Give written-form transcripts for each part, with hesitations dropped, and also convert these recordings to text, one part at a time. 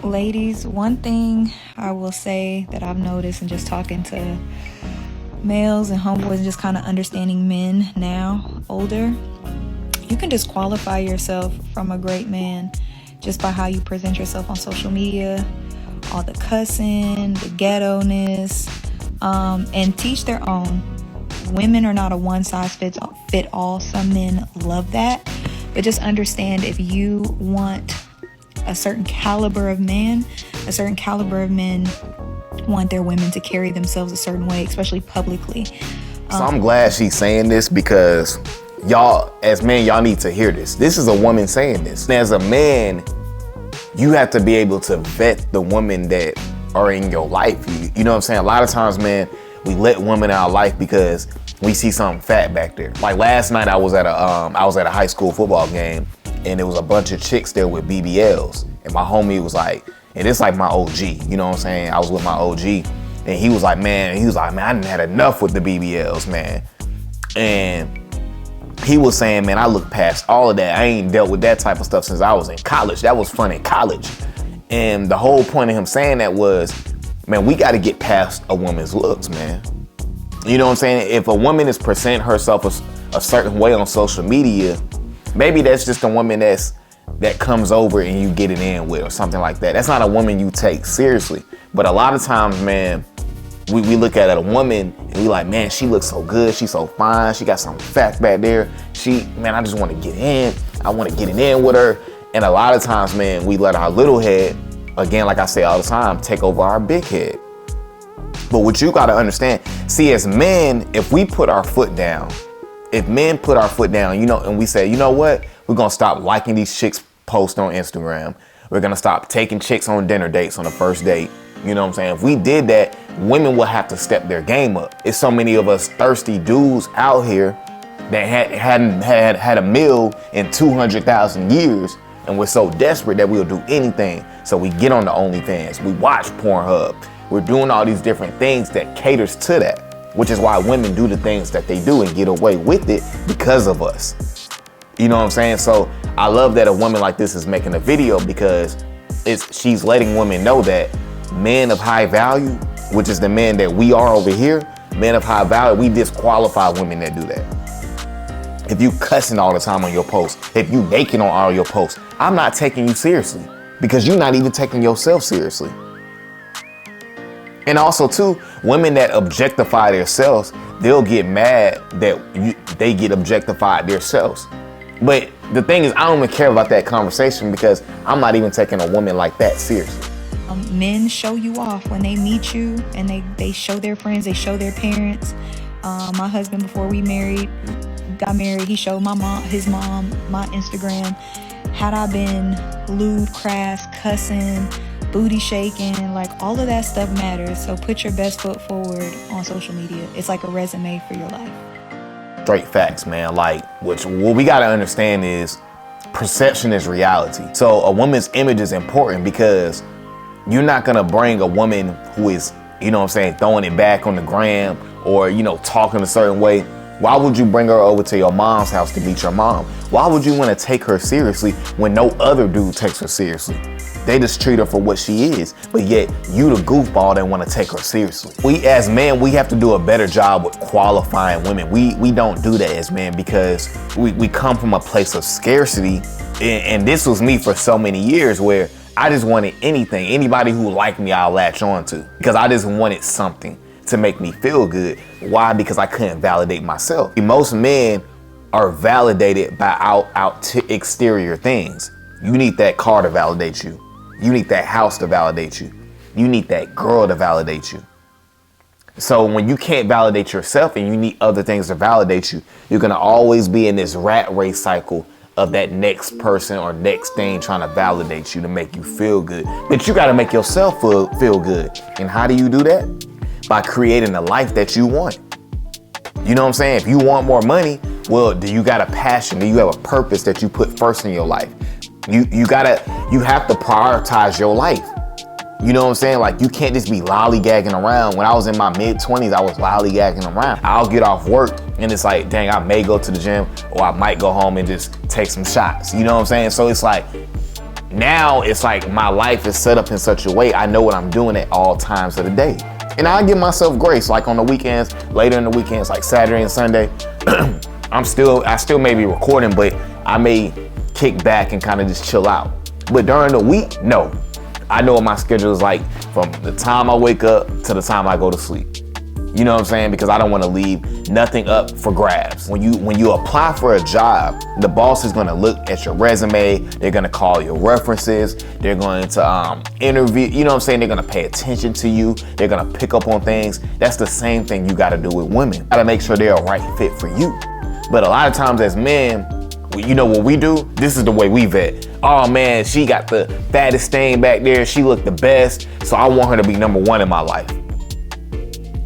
Ladies, one thing I will say that I've noticed and just talking to males and homeboys and just kind of understanding men now, older, you can disqualify yourself from a great man just by how you present yourself on social media, all the cussing, the ghetto-ness, and teach their own. Women are not a one-size-fits-all. Some men love that, but just understand if you want a certain caliber of man, a certain caliber of men want their women to carry themselves a certain way, especially publicly. So I'm glad she's saying this because y'all, as men, y'all need to hear this. This is a woman saying this. As a man, you have to be able to vet the women that are in your life. You know what I'm saying? A lot of times, man, we let women in our life because we see something fat back there. Like last night, I was at a high school football game, and there was a bunch of chicks there with BBLs, and my homie was like, and it's like my OG. You know what I'm saying? I was with my OG, and he was like, man, I done had enough with the BBLs, man. And he was saying, man, I look past all of that. I ain't dealt with that type of stuff since I was in college. That was fun in college. And the whole point of him saying that was, man, we got to get past a woman's looks, man. You know what I'm saying? If a woman is presenting herself a certain way on social media, maybe that's just a woman that comes over and you get it in with or something like that. That's not a woman you take seriously. But a lot of times, man, we look at a woman and we like, man, she looks so good. She's so fine. She got some fat back there. I just want to get in. I want to get it in with her. And a lot of times, man, we let our little head, again, like I say all the time, take over our big head. But what you got to understand, see, as men, if we put our foot down, if men put our foot down, and we say, you know what? We're going to stop liking these chicks' posts on Instagram. We're going to stop taking chicks on dinner dates on the first date. You know what I'm saying? If we did that, women will have to step their game up. It's so many of us thirsty dudes out here that hadn't had a meal in 200,000 years, and we're so desperate that we'll do anything. So we get on the OnlyFans, we watch Pornhub, we're doing all these different things that caters to that, which is why women do the things that they do and get away with it because of us. You know what I'm saying? So I love that a woman like this is making a video because she's letting women know that men of high value, which is the men that we are over here, men of high value, we disqualify women that do that. If you cussing all the time on your posts, if you naked on all your posts, I'm not taking you seriously because you're not even taking yourself seriously. And also too, women that objectify themselves, they'll get mad that they get objectified themselves. But the thing is, I don't even care about that conversation because I'm not even taking a woman like that seriously. Men show you off when they meet you, and they show their friends, they show their parents. My husband, before we got married, he showed his mom, my Instagram. Had I been lewd, crass, cussing, booty shaking, like all of that stuff matters. So put your best foot forward on social media. It's like a resume for your life. Straight facts, man. Like, what we gotta understand is perception is reality. So a woman's image is important because you're not gonna bring a woman who is, throwing it back on the gram or, talking a certain way. Why would you bring her over to your mom's house to meet your mom? Why would you want to take her seriously when no other dude takes her seriously? They just treat her for what she is, but yet you the goofball that want to take her seriously. We as men, we have to do a better job with qualifying women. We don't do that as men because we come from a place of scarcity. And this was me for so many years where I just wanted anything. Anybody who liked me, I'll latch on to because I just wanted something to make me feel good. Why? Because I couldn't validate myself. Most men are validated by exterior things. You need that car to validate you. You need that house to validate you. You need that girl to validate you. So when you can't validate yourself and you need other things to validate you, you're gonna always be in this rat race cycle of that next person or next thing trying to validate you to make you feel good. But you gotta make yourself feel good. And how do you do that? By creating the life that you want. You know what I'm saying? If you want more money, well, do you got a passion? Do you have a purpose that you put first in your life? You have to prioritize your life. You know what I'm saying? Like, you can't just be lollygagging around. When I was in my mid-20s, I was lollygagging around. I'll get off work and it's like, dang, I may go to the gym or I might go home and just take some shots. You know what I'm saying? So it's like, Now it's like my life is set up in such a way I know what I'm doing at all times of the day. And I give myself grace, like on the weekends, later in the weekends, like Saturday and Sunday, I still may be recording, but I may kick back and kind of just chill out. But during the week, no. I know what my schedule is like from the time I wake up to the time I go to sleep. You know what I'm saying? Because I don't want to leave nothing up for grabs. When you apply for a job, the boss is going to look at your resume. They're going to call your references. They're going to interview. You know what I'm saying? They're going to pay attention to you. They're going to pick up on things. That's the same thing you got to do with women. You got to make sure they're a right fit for you. But a lot of times as men, you know what we do? This is the way we vet. Oh man, she got the fattest thing back there. She looked the best. So I want her to be number one in my life.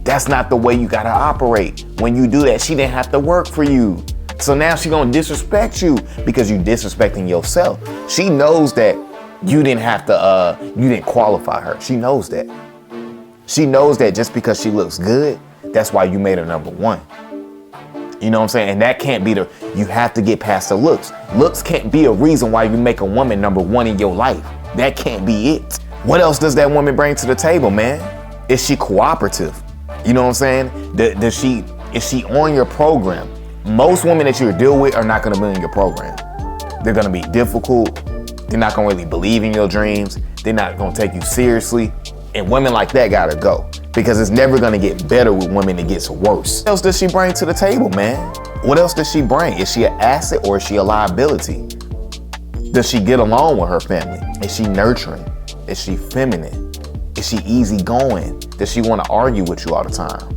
That's not the way you gotta operate. When you do that, she didn't have to work for you. So now she gonna disrespect you because you disrespecting yourself. She knows that you didn't have to, you didn't qualify her. She knows that. She knows that just because she looks good, that's why you made her number one. You know what I'm saying? And that can't be you have to get past the looks. Looks can't be a reason why you make a woman number one in your life. That can't be it. What else does that woman bring to the table, man? Is she cooperative? You know what I'm saying? Is she on your program? Most women that you deal with are not gonna be in your program. They're gonna be difficult. They're not gonna really believe in your dreams. They're not gonna take you seriously. And women like that gotta go. Because it's never gonna get better with women, it gets worse. What else does she bring to the table, man? What else does she bring? Is she an asset or is she a liability? Does she get along with her family? Is she nurturing? Is she feminine? Is she easygoing? Does she wanna argue with you all the time?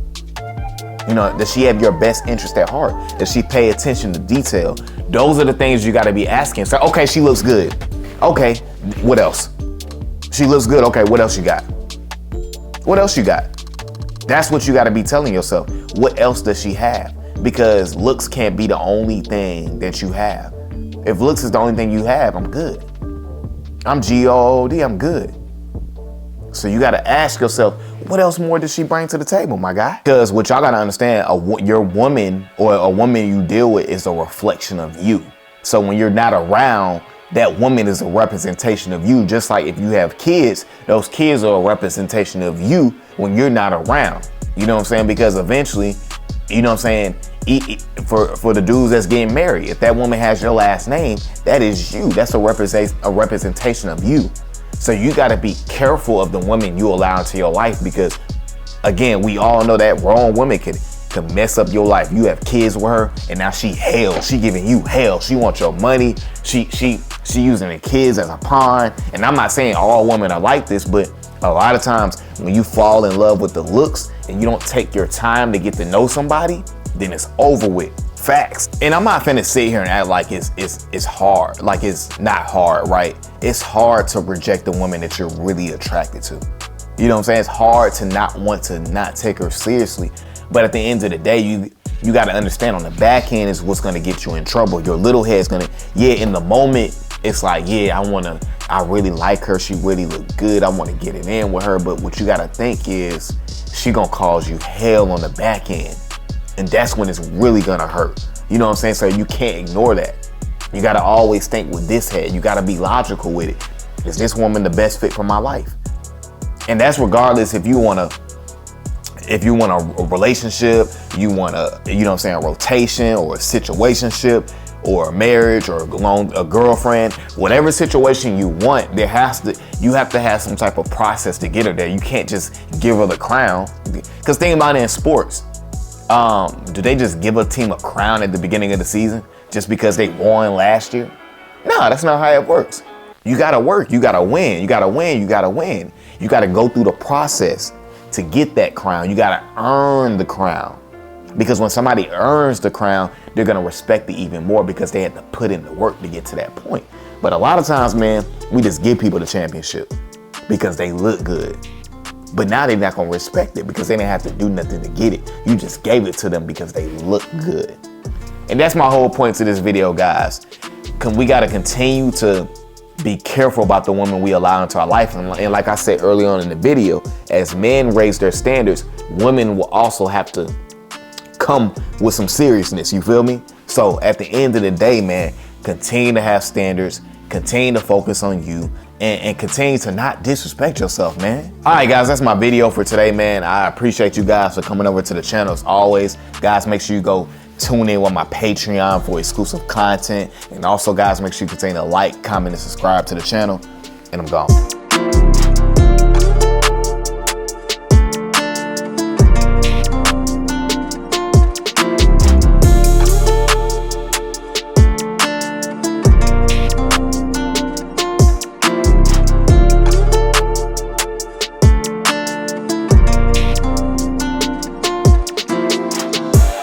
You know, does she have your best interest at heart? Does she pay attention to detail? Those are the things you gotta be asking. So, okay, she looks good. Okay, what else? She looks good, okay, what else you got? What else you got? That's what you got to be telling yourself. What else does she have? Because looks can't be the only thing that you have. If looks is the only thing you have, I'm good. I'm G-O-O-D, I'm good. So you got to ask yourself, what else more does she bring to the table, my guy? Because what y'all got to understand, your woman or a woman you deal with is a reflection of you. So when you're not around, that woman is a representation of you. Just like if you have kids, those kids are a representation of you when you're not around. You know what I'm saying? Because eventually, you know what I'm saying, for the dudes that's getting married, if that woman has your last name, that is you. That's a representation of you. So you got to be careful of the women you allow into your life, because again, we all know that wrong woman can mess up your life. You have kids with her and now she giving you hell. She wants your money. She using the kids as a pawn. And I'm not saying all women are like this, but a lot of times when you fall in love with the looks and you don't take your time to get to know somebody, then it's over with. Facts. And I'm not finna sit here and act like it's hard. Like it's not hard, right? It's hard to reject the woman that you're really attracted to. You know what I'm saying? It's hard to not want to not take her seriously. But at the end of the day, you got to understand, on the back end is what's going to get you in trouble. Your little head's going to, in the moment, it's like, I really like her. She really look good. I want to get it in with her. But what you got to think is she going to cause you hell on the back end. And that's when it's really going to hurt. You know what I'm saying? So you can't ignore that. You got to always think with this head. You got to be logical with it. Is this woman the best fit for my life? And that's regardless if you want a relationship, you want a rotation or a situationship or a marriage or a girlfriend, whatever situation you want, you have to have some type of process to get her there. You can't just give her the crown. Because think about it in sports. Do they just give a team a crown at the beginning of the season just because they won last year? No, that's not how it works. You gotta work, you gotta win, you gotta win, you gotta win. You gotta go through the process to get that crown. You gotta earn the crown. Because when somebody earns the crown, they're gonna respect it even more because they had to put in the work to get to that point. But a lot of times, man, we just give people the championship because they look good. But now they're not gonna respect it because they didn't have to do nothing to get it. You just gave it to them because they look good. And that's my whole point to this video, guys. We gotta continue to be careful about the women we allow into our life. And like I said early on in the video, as men raise their standards, women will also have to come with some seriousness, you feel me? So at the end of the day, man, continue to have standards, continue to focus on you and continue to not disrespect yourself, man. All right, guys, that's my video for today, man. I appreciate you guys for coming over to the channel as always. Guys, make sure you go tune in with my Patreon for exclusive content. And also, guys, make sure you continue to like, comment, and subscribe to the channel. And I'm gone.